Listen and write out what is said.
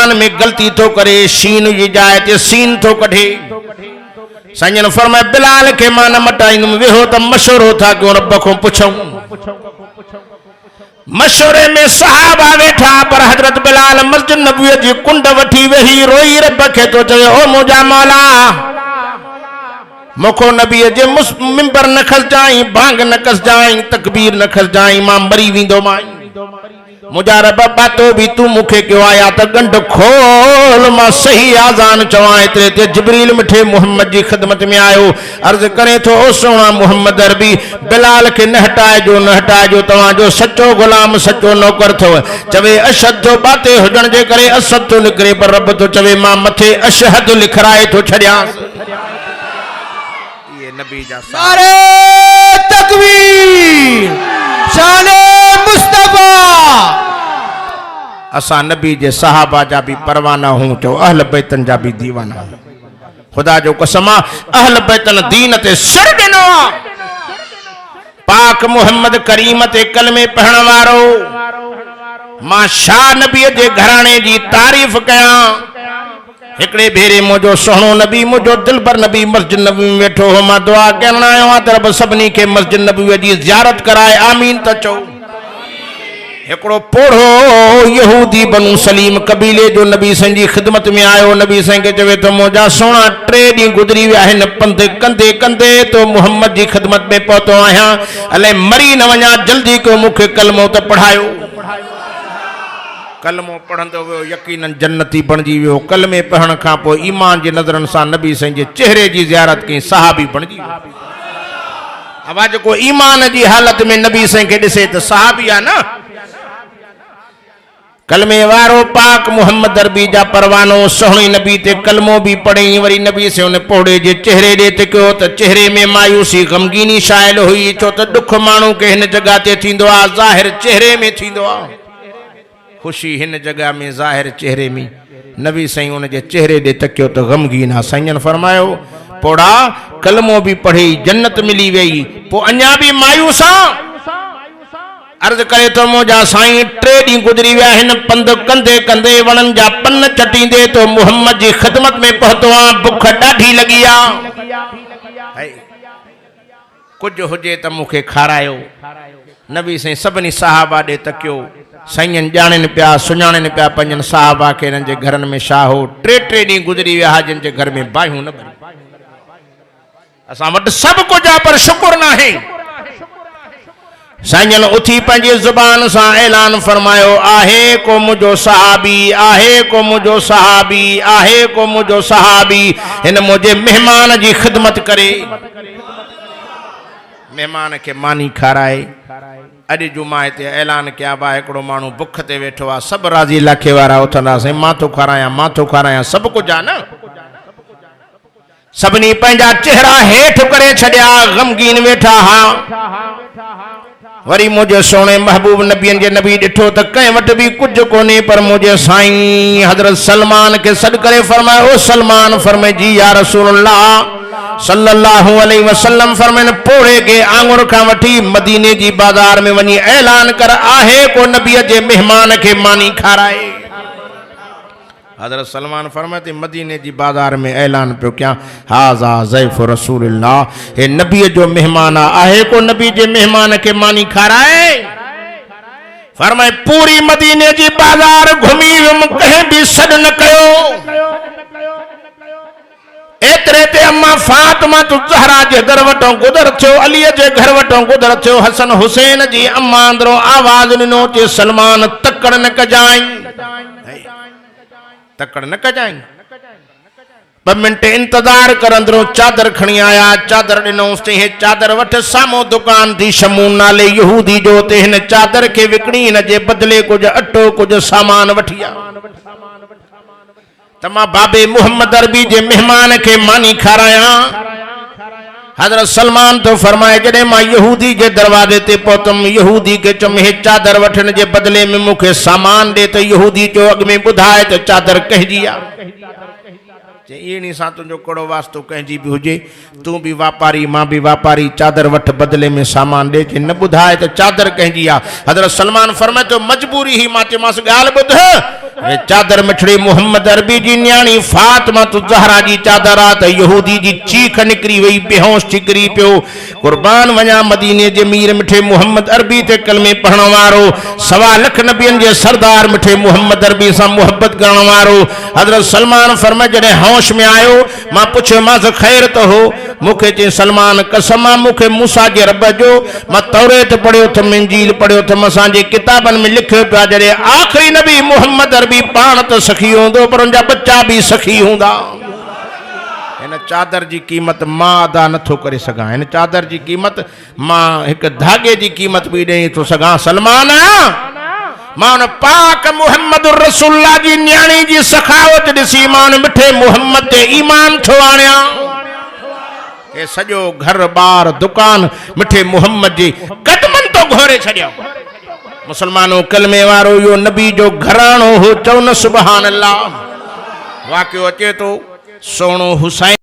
आजान में गलती तो करे शीन जी जाए ते सीन तो कढे संजन फरमाए बिलाल के मां न मटाईंदुमि वेहो त मशवरो था क्यों रब को पुछूं मशवरे में सहाबा वेठा पर हजरत बिलाल मस्जिद नबवी जी कुंड वठी वेही रोई रब के तो चवे ओ मुजा मौला मुखो नबी जे मिंबर न खस जाई भांग न कस जाई तकबीर न खस जाई मां मरी विंदो माई मुजा रब बातो भी तू मुखे क्यों आया त गंढ खोल मां सही आजान चवाए तेरे ते जिब्रील मिठे मोहम्मद जी खिदमत में आयो अर्ज करे तो ओ सोना मोहम्मद अरबी बिलाल के न हटाए जो तवा जो सच्चो गुलाम सच्चो नौकर थो चवे अशद जो बाते हुजण जे करे असद तो निकरे पर रब तो चवे मां मथे अशहद लिखराए तो छड़िया ये नबी जा नारे तकबीर शाने मुस्तफा असा नबी जे सहाबा जा भी परवाना हूं तो अहल बैतन जा भी दीवाना खुदा जो कसमा अहल बैतन दीन ते सर ॾिनो पाक मोहम्मद करीम ते कलमे पढ़ण वारो मां शाह नबी जे घराणे जी तारीफ कयां एकड़े भेरे मुझो सोहणो नबी मुझो दिलबर नबी मस्जिद नबी में वेठो हो मां दुआ करण आयो आ तरब सबनी के मस्जिद नबी जी ज़ियारत कराए आमीन त चो एकड़ो पोढ़ो यहूदी बनु सलीम कबीले जो नबी सन जी खिदमत में आयो नबी सन के चवे तो मुझा सोना 3 डी गुजरी विया आहिन पंध कंदे कंदे तो मोहम्मद जी खिदमत में पहुतो आया अले मरी न वञा जल्दी को मुखे कलमो त पढ़ायो कलमो पढ़ंदो वो यकीनन जन्नती बनजी वो कलमे पढ़ण खां पो ईमान जी नजरन सा नबी सन जे चेहरे जी ज़ियारत की सहाबी बनजी आवाज को ईमान जी हालत में नबी सन के दिसे तो सहाबी आ ना कलमे वारो पाक मोहम्मद अरबी जा परवानो सोहणी नबी ते कलमो भी पढ़ी वरी नबी से उन पोड़े जे चेहरे दे ते कयो त चेहरे में मायूसी गमगीनी शायल हुई छो त दुख मानू के हिन जगह ते थींदो आ ज़ाहिर चेहरे में थींदो आ खुशी हिन जगह में ज़ाहिर चेहरे में नबी सही उन जे चेहरे दे तकियो तो गमगीन आ साईं फरमायो पोड़ा कलमो भी पढ़ी जन्नत मिली वई पो अन्या भी मायूसा अर्ज करे तो मुझा साईं 3 डी गुजरी विया हिन पंध कंदे कंदे वणन जा पन चटींदे तो मोहम्मद जी खिदमत में पहुतो आ भुख ॾाढी लगी आ कुछ हुजे त मुखे खारायो नबी से सबनी सहाबा दे तकियो साईं जाणन पिया सुञाणन पिया पंजन सहाबा के हिनन जे घरन में छा हो 3 डी गुजरी विया जिन जे घर में बाहियूं न असां वटि सब कुछ आ पर शुक्र न है साईं उथी पंहिंजी ज़ुबान सां ऐलान फरमायो आहे को मुझो सहाबी आहे को मुझो सहाबी आहे को मुझो सहाबी हिन मुझे मेहमान जी खिदमत करे मेहमान के मानी खाराए अॼु जुमा ते ऐलान कया बा हिकिड़ो माण्हू बुख ते वेठो आहे सभु राज़ी लाखे वारा उथंदासीं मां थो खारायां सभु कुझु आहे न सभिनी पंहिंजा चेहरा हेठि करे छॾिया गमगीन वेठा हा वरी मुझे सोने महबूब नबियन जे नबी डिठो त कंहिं वटि भी कुछ कोने पर मुझे साईं हजरत सलमान के सद करे फरमायो ओ सलमान फरमाए जी या रसूलुल्लाह सल्लल्लाहु अलैहि वसल्लम फरमाइन पोड़े के आंगुर का वठी मदीने जी बाजार में वनी ऐलान कर आहे को नबी जे मेहमान के मानी खाराए हजरत सलमान फरमाते मदीने जी बाजार में ऐलान पे क्या हाजा ज़ैफ रसूलुल्लाह हे नबी जो मेहमान आहे को नबी जे मेहमान के मानी खाराए फरमाए पूरी मदीने जी बाजार घुमी कहीं भी सड न कयो एतरे ते अम्मा फातिमा तो ज़हरा जे घर वटो गुदर थियो अली जे घर वटो गुदर थियो हसन हुसैन जी अम्मा अंदरो आवाज ॾिनो ते सलमान तकड़ न कजाई तकड़ न कजाई 2 मिनट इंतजार कर अंदरों चादर खणी आया चादर ॾिनो चई चादर वठ सामो दुकान थी शमून नाले यहूदी जो ते हिन चादर के विकणी हिन जे बदले कुछ अटो कुछ सामान वठिया तमा बाबे मोहम्मद अरबी जे मेहमान के मानी खाराया हजरत सलमान तो फरमाए जडे मां यहूदी के दरवाजे ते पहुतम यहूदी के चम हे चादर वठन के बदले में मुखे सामान दे तो यहूदी जो अग में बुधाए तो चादर कहजी आ एनी सा तुझो कड़ो वास्तो कहजी भी हुजे तू भी व्यापारी मां भी व्यापारी चादर वठ बदले में सामान दे के न बुधाए तो चादर कहजी आ हजरत सलमान फरमाए तो मजबूरी ही मां चमास गाल बुध चादर मिठड़ी मुहम्मद अरबी जी न्याणी फातिमा ज़हरा जी चादर आ त यहूदी जी चीख निकरी वई बेहोश थी किरी पियो कुर्बान वञा मदीने जे मीर मिठे मुहम्मद अरबी ते कलमे पढ़ण वारो 1.25 लाख नबियन जे सरदार मिठे मुहम्मद अरबी सां मोहब्बत करण वारो हज़रत सलमान फरमाए जॾहिं होश में आयो मां पुछियोमांसि ख़ैर त हो मूंखे चई सलमान कसम आहे मूंखे मूसा जे रब जो मां तौरेत पढ़ियो त इंजील पढ़ियो त असांजे किताबनि में लिखियो पियो आहे जॾहिं आख़िरी नबी मुहम्मद अरबी पाण त सखी हूंदो पर उनजा बच्चा भी सखी हूंदा इन चादर जी कीमत मां अदा नथो करे सघां इन चादर जी कीमत मां हिकु धागे जी कीमत भी ॾेई थो सघां सलमान मां उन पाक मुहम्मद रसूलुल्लाह जी न्याणी जी सखावत ॾिसी मां उन मिठे मुहम्मद ते ईमान थो आणियां ए सॼो घर बार दुकान मिठे मुहम्मद जी कदमन तो घोरे छॾियो मुसलमानों कलमे वारो यो नबी जो घराणो हो चवनि सुभान अल्लाह वाक़ियो अचे तो सोनो हुसैन